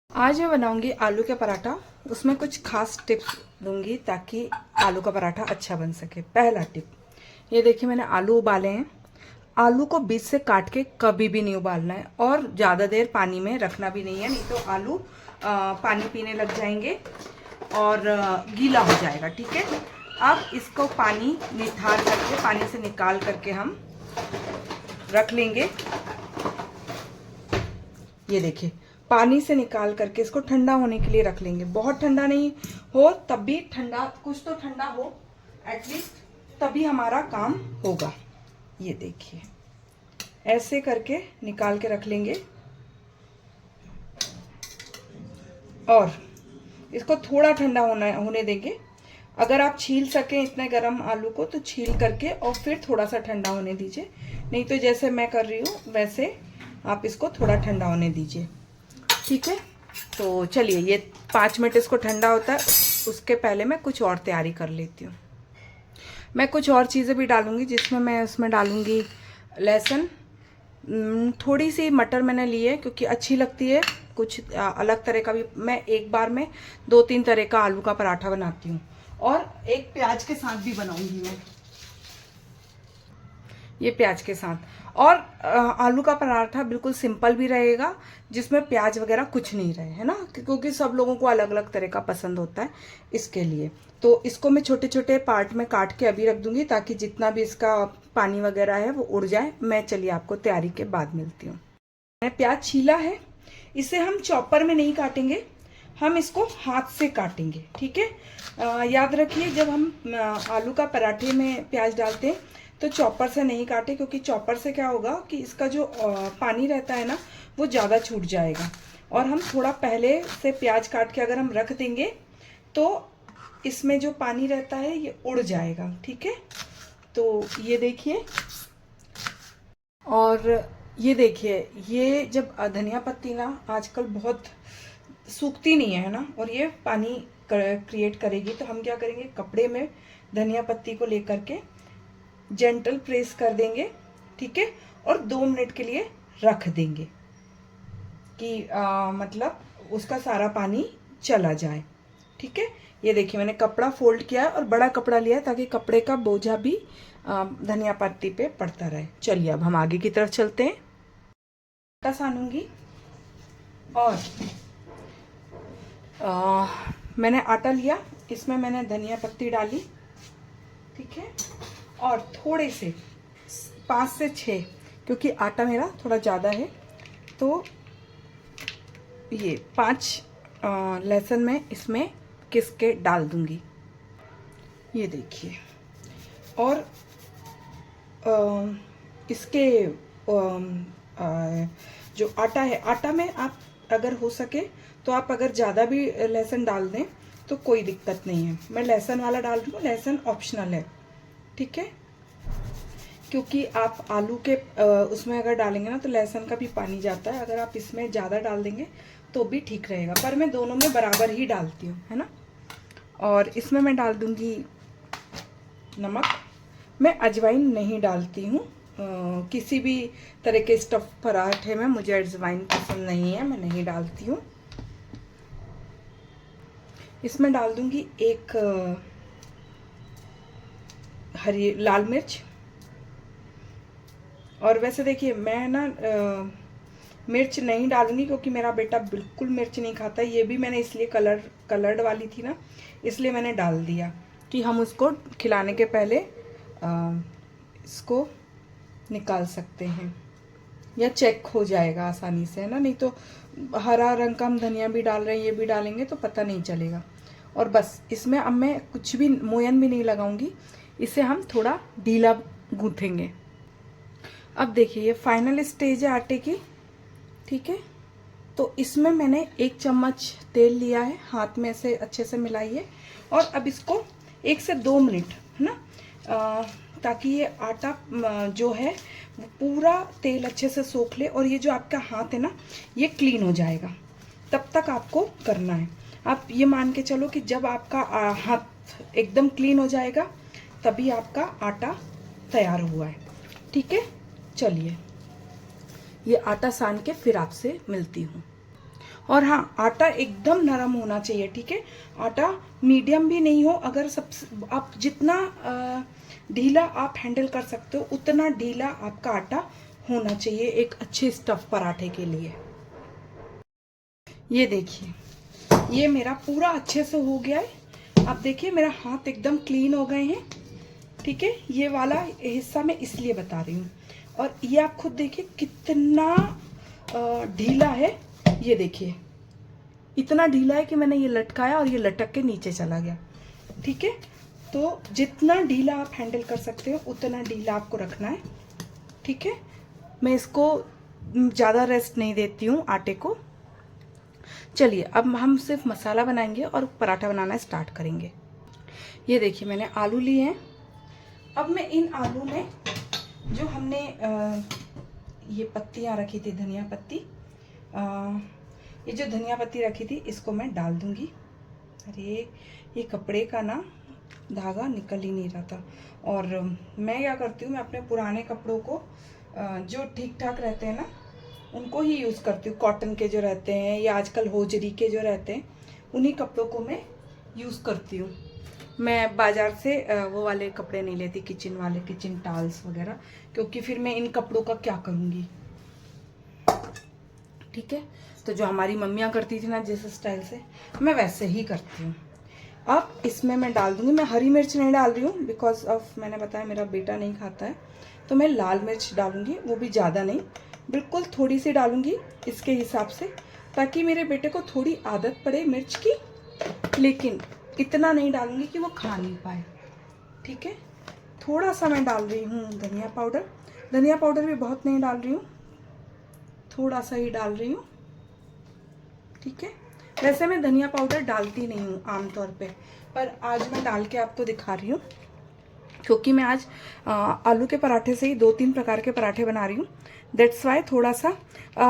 आज मैं बनाऊंगी आलू का पराठा। उसमें कुछ खास टिप्स दूंगी ताकि आलू का पराठा अच्छा बन सके। पहला टिप, ये देखिए मैंने आलू उबाले हैं। आलू को बीच से काट के कभी भी नहीं उबालना है और ज़्यादा देर पानी में रखना भी नहीं है, नहीं तो आलू पानी पीने लग जाएंगे और गीला हो जाएगा। ठीक है, अब इसको पानी निथार करके, पानी से निकाल करके हम रख लेंगे। ये देखिए, पानी से निकाल करके इसको ठंडा होने के लिए रख लेंगे। बहुत ठंडा नहीं हो तब भी ठंडा, कुछ तो ठंडा हो एटलीस्ट, तभी हमारा काम होगा। ये देखिए, ऐसे करके निकाल के रख लेंगे और इसको थोड़ा ठंडा होने देंगे। अगर आप छील सकें इतने गर्म आलू को तो छील करके और फिर थोड़ा सा ठंडा होने दीजिए, नहीं तो जैसे मैं कर रही हूँ वैसे आप इसको थोड़ा ठंडा होने दीजिए। ठीक है, तो चलिए ये 5 मिनट इसको ठंडा होता है, उसके पहले मैं कुछ और तैयारी कर लेती हूँ। मैं कुछ और चीज़ें भी डालूंगी, जिसमें मैं उसमें डालूंगी लहसुन, थोड़ी सी मटर मैंने ली है क्योंकि अच्छी लगती है। कुछ अलग तरह का भी, मैं एक बार में 2-3 तरह का आलू का पराठा बनाती हूँ और एक प्याज के साथ भी बनाऊंगी मैं, ये प्याज के साथ। और आलू का पराठा बिल्कुल सिंपल भी रहेगा, जिसमें प्याज वगैरह कुछ नहीं रहे, है ना, क्योंकि सब लोगों को अलग अलग तरह का पसंद होता है। इसके लिए तो इसको मैं छोटे छोटे पार्ट में काट के अभी रख दूंगी ताकि जितना भी इसका पानी वगैरह है वो उड़ जाए। मैं चलिए आपको तैयारी के बाद मिलती हूँ। मैंने प्याज छीला है, इसे हम चॉपर में नहीं काटेंगे, हम इसको हाथ से काटेंगे। ठीक है, याद रखिए जब हम आलू का पराठे में प्याज डालते हैं तो चॉपर से नहीं काटे, क्योंकि चॉपर से क्या होगा कि इसका जो पानी रहता है ना वो ज़्यादा छूट जाएगा। और हम थोड़ा पहले से प्याज काट के अगर हम रख देंगे तो इसमें जो पानी रहता है ये उड़ जाएगा। ठीक है, तो ये देखिए, और ये देखिए, ये जब धनिया पत्ती ना आजकल बहुत सूखती नहीं है ना, और ये पानी क्रिएट करेगी, तो हम क्या करेंगे, कपड़े में धनिया पत्ती को लेकर के जेंटल प्रेस कर देंगे। ठीक है, और 2 मिनट के लिए रख देंगे कि मतलब उसका सारा पानी चला जाए। ठीक है, ये देखिए मैंने कपड़ा फोल्ड किया है और बड़ा कपड़ा लिया है ताकि कपड़े का बोझा भी धनिया पत्ती पे पड़ता रहे। चलिए अब हम आगे की तरफ चलते हैं। आटा सानूंगी और मैंने आटा लिया, इसमें मैंने धनिया पत्ती डाली। ठीक है, और थोड़े से 5 से 6, क्योंकि आटा मेरा थोड़ा ज़्यादा है, तो ये 5 लहसुन में इसमें घिस के डाल दूंगी। ये देखिए, और इसके जो आटा है, आटा में आप अगर हो सके तो आप अगर ज़्यादा भी लहसुन डाल दें तो कोई दिक्कत नहीं है। मैं लहसुन वाला डाल रही हूँ, लहसुन ऑप्शनल है। ठीक है, क्योंकि आप आलू के उसमें अगर डालेंगे ना तो लहसुन का भी पानी जाता है, अगर आप इसमें ज़्यादा डाल देंगे तो भी ठीक रहेगा, पर मैं दोनों में बराबर ही डालती हूँ, है ना। और इसमें मैं डाल दूँगी नमक। मैं अजवाइन नहीं डालती हूँ, किसी भी तरह के स्टफ पराठे में मुझे अजवाइन पसंद नहीं है, मैं नहीं डालती हूँ। इसमें डाल दूँगी एक हरी लाल मिर्च। और वैसे देखिए मैं ना मिर्च नहीं डालूंगी क्योंकि मेरा बेटा बिल्कुल मिर्च नहीं खाता। ये भी मैंने इसलिए कलर्ड वाली थी ना, इसलिए मैंने डाल दिया कि हम उसको खिलाने के पहले इसको निकाल सकते हैं या चेक हो जाएगा आसानी से, है ना। नहीं तो हरा रंग का हम धनिया भी डाल रहे हैं, ये भी डालेंगे तो पता नहीं चलेगा। और बस इसमें अब मैं कुछ भी मोयन भी नहीं लगाऊंगी, इसे हम थोड़ा ढीला गूँथेंगे। अब देखिए ये फाइनल स्टेज है आटे की। ठीक है, तो इसमें मैंने 1 चम्मच तेल लिया है, हाथ में से अच्छे से मिलाइए और अब इसको 1 से 2 मिनट, है ना, ताकि ये आटा जो है वो पूरा तेल अच्छे से सोख ले और ये जो आपका हाथ है ना ये क्लीन हो जाएगा। तब तक आपको करना है। आप ये मान के चलो कि जब आपका हाथ एकदम क्लीन हो जाएगा तभी आपका आटा तैयार हुआ है। ठीक है, चलिए ये आटा सान के फिर आपसे मिलती हूँ। और हाँ, आटा एकदम नरम होना चाहिए, ठीक है। आटा मीडियम भी नहीं हो, अगर सब आप जितना ढीला आप हैंडल कर सकते हो उतना ढीला आपका आटा होना चाहिए एक अच्छे स्टफ पराठे के लिए। ये देखिए, ये मेरा पूरा अच्छे से हो गया है। अब देखिए मेरा हाथ एकदम क्लीन हो गए हैं, ठीक है। ये वाला हिस्सा मैं इसलिए बता रही हूँ। और ये आप खुद देखिए कितना ढीला है। ये देखिए इतना ढीला है कि मैंने ये लटकाया और ये लटक के नीचे चला गया, ठीक है। तो जितना ढीला आप हैंडल कर सकते हो उतना ढीला आपको रखना है, ठीक है। मैं इसको ज़्यादा रेस्ट नहीं देती हूँ आटे को। चलिए अब हम सिर्फ मसाला बनाएंगे और पराठा बनाना स्टार्ट करेंगे। ये देखिए मैंने आलू लिए हैं। अब मैं इन आलू में जो हमने ये पत्तियाँ रखी थी, धनिया पत्ती, ये जो धनिया पत्ती रखी थी इसको मैं डाल दूंगी। अरे ये कपड़े का ना धागा निकल ही नहीं रहा था। और मैं क्या करती हूँ, मैं अपने पुराने कपड़ों को जो ठीक ठाक रहते हैं ना उनको ही यूज़ करती हूँ। कॉटन के जो रहते हैं या आजकल होजरी के जो रहते हैं उन्हीं कपड़ों को मैं यूज़ करती हूँ। मैं बाज़ार से वो वाले कपड़े नहीं लेती, किचन वाले, किचन टॉवल्स वगैरह, क्योंकि फिर मैं इन कपड़ों का क्या करूँगी, ठीक है। तो जो हमारी मम्मियाँ करती थी ना जिस स्टाइल से, मैं वैसे ही करती हूँ। अब इसमें मैं डाल दूँगी, मैं हरी मिर्च नहीं डाल रही हूँ बिकॉज ऑफ मैंने बताया मेरा बेटा नहीं खाता है, तो मैं लाल मिर्च डालूँगी, वो भी ज़्यादा नहीं, बिल्कुल थोड़ी सी डालूँगी इसके हिसाब से, ताकि मेरे बेटे को थोड़ी आदत पड़े मिर्च की, लेकिन इतना नहीं डालूँगी कि वो खा नहीं पाए, ठीक है। थोड़ा सा मैं डाल रही हूँ धनिया पाउडर। धनिया पाउडर भी बहुत नहीं डाल रही हूँ, थोड़ा सा ही डाल रही हूँ, ठीक है। वैसे मैं धनिया पाउडर डालती नहीं हूँ आमतौर पे, पर आज मैं डाल के आपको दिखा रही हूँ, क्योंकि मैं आज आलू के पराठे से ही 2-3 प्रकार के पराठे बना रही हूँ। दैट्स वाई थोड़ा सा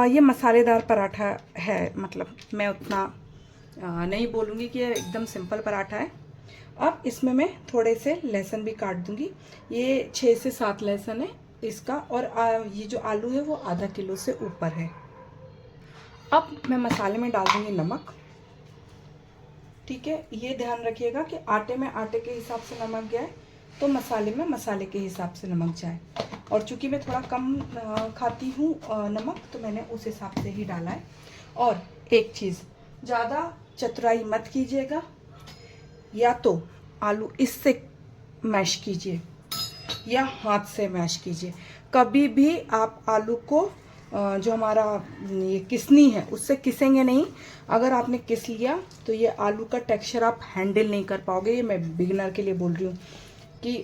ये मसालेदार पराठा है, मतलब मैं उतना नहीं बोलूँगी कि ये एकदम सिंपल पराठा है। अब इसमें मैं थोड़े से लहसुन भी काट दूँगी। ये 6 से 7 लहसुन है इसका, और ये जो आलू है वो आधा किलो से ऊपर है। अब मैं मसाले में डाल दूँगी नमक, ठीक है। ये ध्यान रखिएगा कि आटे में आटे के हिसाब से नमक जाए, तो मसाले में मसाले के हिसाब से नमक जाए। और चूंकि मैं थोड़ा कम खाती हूँ नमक, तो मैंने उस हिसाब से ही डाला है। और एक चीज़, ज़्यादा चतुराई मत कीजिएगा, या तो आलू इससे मैश कीजिए या हाथ से मैश कीजिए। कभी भी आप आलू को जो हमारा ये किसनी है उससे किसेंगे नहीं। अगर आपने किस लिया तो ये आलू का टेक्सचर आप हैंडल नहीं कर पाओगे। ये मैं बिगिनर के लिए बोल रही हूँ कि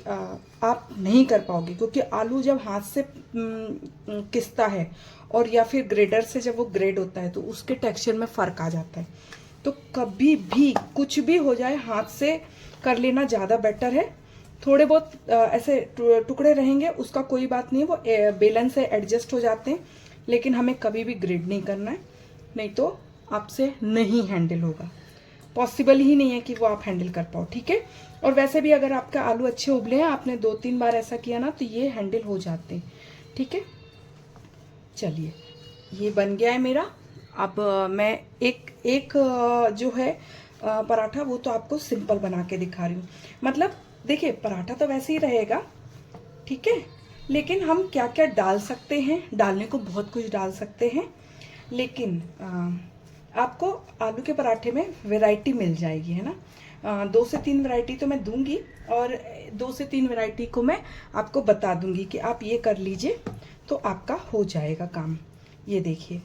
आप नहीं कर पाओगे, क्योंकि आलू जब हाथ से किसता है और या फिर ग्रेडर से जब वो ग्रेड होता है तो उसके टेक्सचर में फ़र्क आ जाता है। तो कभी भी कुछ भी हो जाए हाथ से कर लेना ज़्यादा बेटर है। थोड़े बहुत ऐसे टुकड़े रहेंगे उसका कोई बात नहीं, वो बेलन से एडजस्ट हो जाते हैं, लेकिन हमें कभी भी ग्रेड नहीं करना है, नहीं तो आपसे नहीं हैंडल होगा। पॉसिबल ही नहीं है कि वो आप हैंडल कर पाओ, ठीक है। और वैसे भी अगर आपके आलू अच्छे उबले हैं, आपने 2-3 बार ऐसा किया ना, तो ये हैंडल हो जाते हैं, ठीक है। चलिए ये बन गया है मेरा। अब मैं एक जो है पराठा, वो तो आपको सिंपल बना के दिखा रही हूँ। मतलब देखिए पराठा तो वैसे ही रहेगा, ठीक है, लेकिन हम क्या क्या डाल सकते हैं, डालने को बहुत कुछ डाल सकते हैं, लेकिन आपको आलू के पराठे में वैरायटी मिल जाएगी, है ना। 2 से 3 वैरायटी तो मैं दूंगी, और 2 से 3 वैरायटी को मैं आपको बता दूंगी कि आप ये कर लीजिए तो आपका हो जाएगा काम। ये देखिए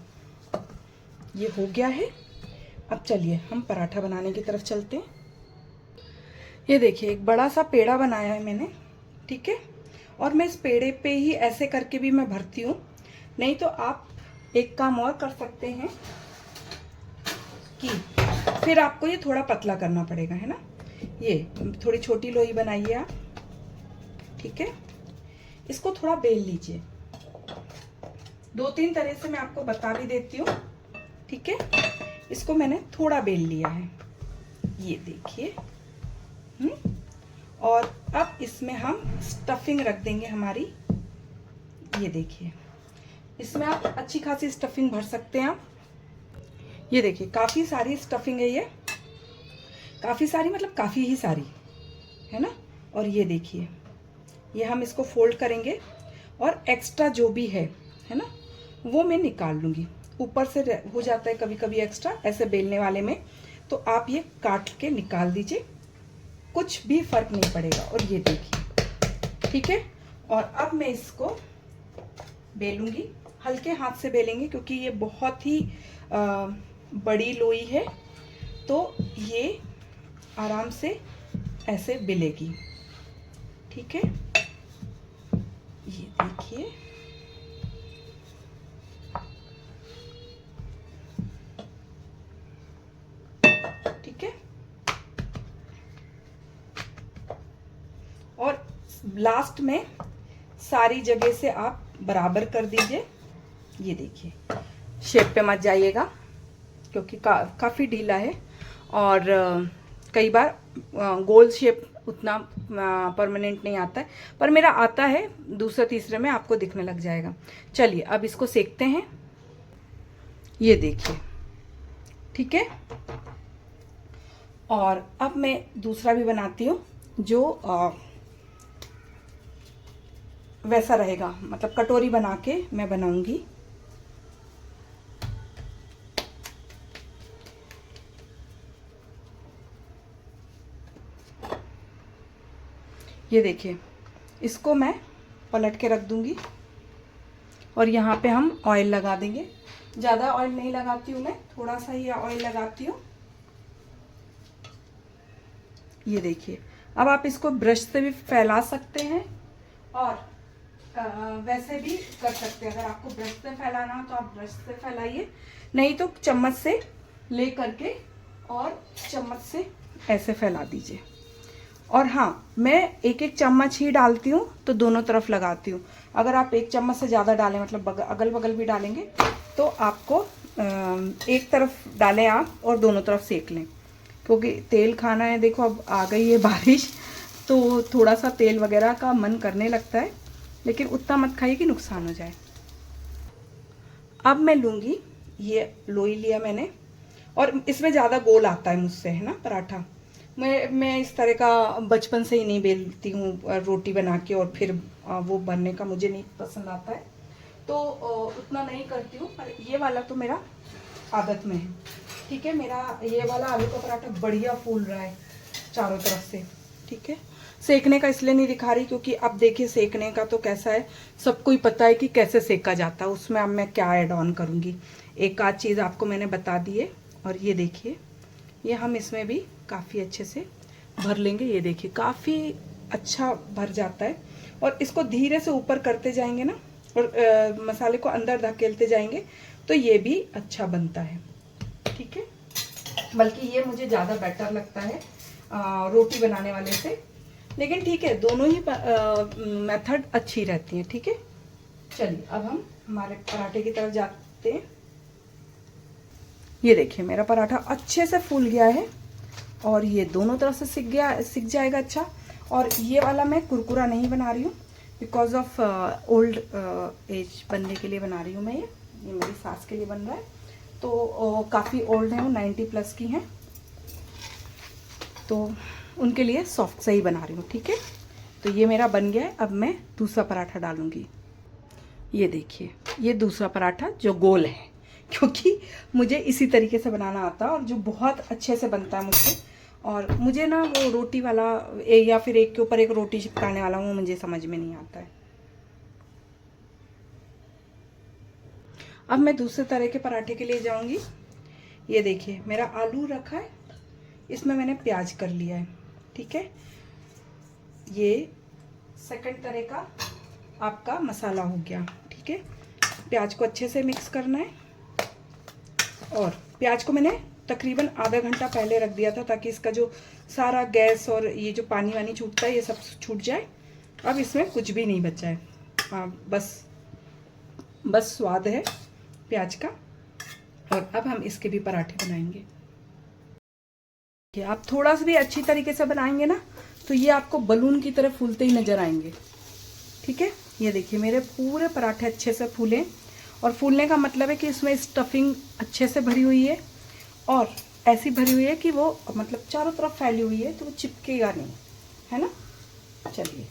ये हो गया है। अब चलिए हम पराठा बनाने की तरफ चलते हैं। ये देखिए एक बड़ा सा पेड़ा बनाया है मैंने, ठीक है। और मैं इस पेड़े पे ही ऐसे करके भी मैं भरती हूँ, नहीं तो आप एक काम और कर सकते हैं कि फिर आपको ये थोड़ा पतला करना पड़ेगा, है ना। ये थोड़ी छोटी लोई बनाइए आप, ठीक है। इसको थोड़ा बेल लीजिए, 2-3 तरह से मैं आपको बता भी देती हूँ, ठीक है। इसको मैंने थोड़ा बेल लिया है, ये देखिए। और अब इसमें हम स्टफिंग रख देंगे हमारी। ये देखिए इसमें आप अच्छी खासी स्टफिंग भर सकते हैं आप। ये देखिए काफ़ी सारी स्टफिंग है, ये काफ़ी सारी मतलब काफ़ी ही सारी है ना। और ये देखिए, ये हम इसको फोल्ड करेंगे और एक्स्ट्रा जो भी है ना, वो मैं निकाल लूँगी। ऊपर से हो जाता है कभी कभी एक्स्ट्रा ऐसे बेलने वाले में, तो आप ये काट के निकाल दीजिए, कुछ भी फर्क नहीं पड़ेगा। और ये देखिए, ठीक है। और अब मैं इसको बेलूंगी, हल्के हाथ से बेलेंगे क्योंकि ये बहुत ही बड़ी लोई है, तो ये आराम से ऐसे बेलेगी, ठीक है। ये देखिए, ठीक है। और लास्ट में सारी जगह से आप बराबर कर दीजिए। ये देखिए, शेप पे मत जाइएगा क्योंकि काफ़ी ढीला है, और कई बार गोल शेप उतना परमानेंट नहीं आता है, पर मेरा आता है, दूसरे तीसरे में आपको दिखने लग जाएगा। चलिए अब इसको सेकते हैं। ये देखिए, ठीक है। और अब मैं दूसरा भी बनाती हूँ जो वैसा रहेगा, मतलब कटोरी बना के मैं बनाऊंगी। ये देखिए, इसको मैं पलट के रख दूंगी और यहाँ पे हम ऑयल लगा देंगे। ज़्यादा ऑयल नहीं लगाती हूँ मैं, थोड़ा सा ही ऑयल लगाती हूँ। ये देखिए, अब आप इसको ब्रश से भी फैला सकते हैं और वैसे भी कर सकते हैं। अगर आपको ब्रश से फैलाना हो तो आप ब्रश से फैलाइए, नहीं तो चम्मच से ले करके और चम्मच से ऐसे फैला दीजिए। और हाँ, मैं एक एक चम्मच ही डालती हूँ तो दोनों तरफ लगाती हूँ। अगर आप एक चम्मच से ज़्यादा डालें, मतलब अगल बगल भी डालेंगे, तो आपको एक तरफ डालें आप और दोनों तरफ सेक लें, क्योंकि तेल खाना है। देखो अब आ गई है बारिश, तो थोड़ा सा तेल वगैरह का मन करने लगता है, लेकिन उतना मत खाइए कि नुकसान हो जाए। अब मैं लूँगी, ये लोई लिया मैंने, और इसमें ज़्यादा गोल आता है मुझसे, है ना पराठा। मैं इस तरह का बचपन से ही नहीं बेलती हूँ रोटी बना के, और फिर वो बनने का मुझे नहीं पसंद आता है, तो उतना नहीं करती हूँ। पर ये वाला तो मेरा आदत में है, ठीक है। मेरा ये वाला आलू का पराठा बढ़िया फूल रहा है चारों तरफ से, ठीक है। सेकने का इसलिए नहीं दिखा रही क्योंकि अब देखिए सेकने का तो कैसा है, सबको ही पता है कि कैसे सेका जाता है। उसमें अब मैं क्या ऐड ऑन करूँगी, एक आध चीज़ आपको मैंने बता दी है। और ये देखिए, ये हम इसमें भी काफ़ी अच्छे से भर लेंगे। ये देखिए, काफ़ी अच्छा भर जाता है, और इसको धीरे से ऊपर करते जाएंगे ना, और मसाले को अंदर धकेलते जाएंगे, तो ये भी अच्छा बनता है, ठीक है। बल्कि ये मुझे ज़्यादा बेटर लगता है रोटी बनाने वाले से, लेकिन ठीक है, दोनों ही मेथड अच्छी रहती हैं, ठीक है। चलिए अब हम हमारे पराठे की तरफ जाते हैं। ये देखिए, मेरा पराठा अच्छे से फूल गया है, और ये दोनों तरफ से सिक जाएगा अच्छा। और ये वाला मैं कुरकुरा नहीं बना रही हूँ, बिकॉज ऑफ ओल्ड एज बनने के लिए बना रही हूँ मैं। ये मेरी सास के लिए बन रहा है, तो काफ़ी ओल्ड है, वो 90 प्लस की हैं, तो उनके लिए सॉफ्ट से ही बना रही हूँ, ठीक है। तो ये मेरा बन गया है। अब मैं दूसरा पराठा डालूँगी। ये देखिए, ये दूसरा पराठा जो गोल है, क्योंकि मुझे इसी तरीके से बनाना आता है, और जो बहुत अच्छे से बनता है मुझसे। और मुझे ना वो रोटी वाला या फिर एक के ऊपर एक रोटी चिपकाने वाला, वो मुझे समझ में नहीं आता है। अब मैं दूसरे तरह के पराठे के लिए जाऊंगी। ये देखिए, मेरा आलू रखा है, इसमें मैंने प्याज कर लिया है, ठीक है। ये सेकंड तरह का आपका मसाला हो गया, ठीक है। प्याज को अच्छे से मिक्स करना है, और प्याज को मैंने तकरीबन आधा घंटा पहले रख दिया था, ताकि इसका जो सारा गैस और ये जो पानी वानी छूटता है, ये सब छूट जाए। अब इसमें कुछ भी नहीं बचा है, बस स्वाद है प्याज का। और अब हम इसके भी पराठे बनाएंगे। आप थोड़ा सा भी अच्छी तरीके से बनाएंगे ना, तो ये आपको बलून की तरह फूलते ही नजर आएंगे, ठीक है। ये देखिए, मेरे पूरे पराठे अच्छे से फूले, और फूलने का मतलब है कि इसमें स्टफिंग अच्छे से भरी हुई है, और ऐसी भरी हुई है कि वो मतलब चारों तरफ फैली हुई है, तो वो चिपकेगा नहीं, है ना। चलिए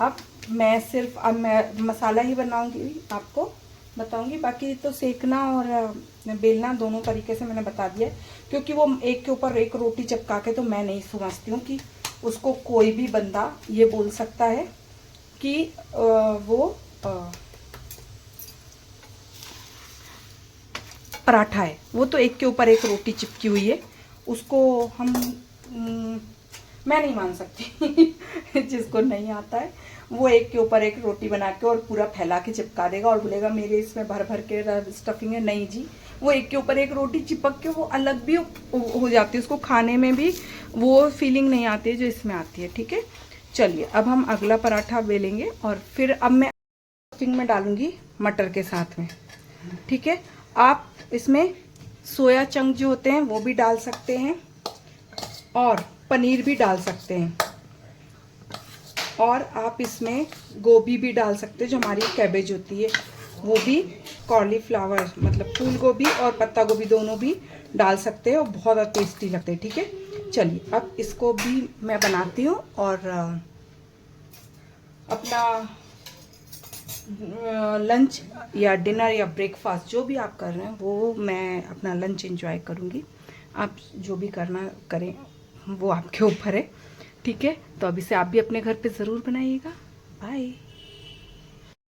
अब मैं मसाला ही बनाऊंगी, आपको बताऊंगी। बाकी तो सेकना और बेलना दोनों तरीके से मैंने बता दिया है, क्योंकि वो एक के ऊपर एक रोटी चिपका के तो मैं नहीं समझती हूँ कि उसको कोई भी बंदा ये बोल सकता है कि वो पराठा है। वो तो एक के ऊपर एक रोटी चिपकी हुई है, उसको हम मैं नहीं मान सकती जिसको नहीं आता है वो एक के ऊपर एक रोटी बना के और पूरा फैला के चिपका देगा और बोलेगा मेरे इसमें भर भर के स्टफिंग है। नहीं जी, वो एक के ऊपर एक रोटी चिपक के वो अलग भी हो जाती है, उसको खाने में भी वो फीलिंग नहीं आती है जो इसमें आती है। ठीक है, चलिए अब हम अगला पराठा बेलेंगे और फिर अब मैं स्टफिंग में डालूंगी मटर के साथ में। ठीक है, आप इसमें सोया चंक जो होते हैं वो भी डाल सकते हैं और पनीर भी डाल सकते हैं, और आप इसमें गोभी भी डाल सकते हैं, जो हमारी कैबेज होती है वो भी, कॉलीफ्लावर मतलब फूल गोभी और पत्ता गोभी दोनों भी डाल सकते हैं और बहुत टेस्टी लगते हैं। ठीक है, चलिए अब इसको भी मैं बनाती हूँ और अपना लंच या डिनर या ब्रेकफास्ट जो भी आप कर रहे हैं वो मैं अपना लंच एंजॉय करूँगी। आप जो भी करना करें वो आपके ऊपर है। ठीक है, तो अब इसे आप भी अपने घर पे ज़रूर बनाइएगा। बाय।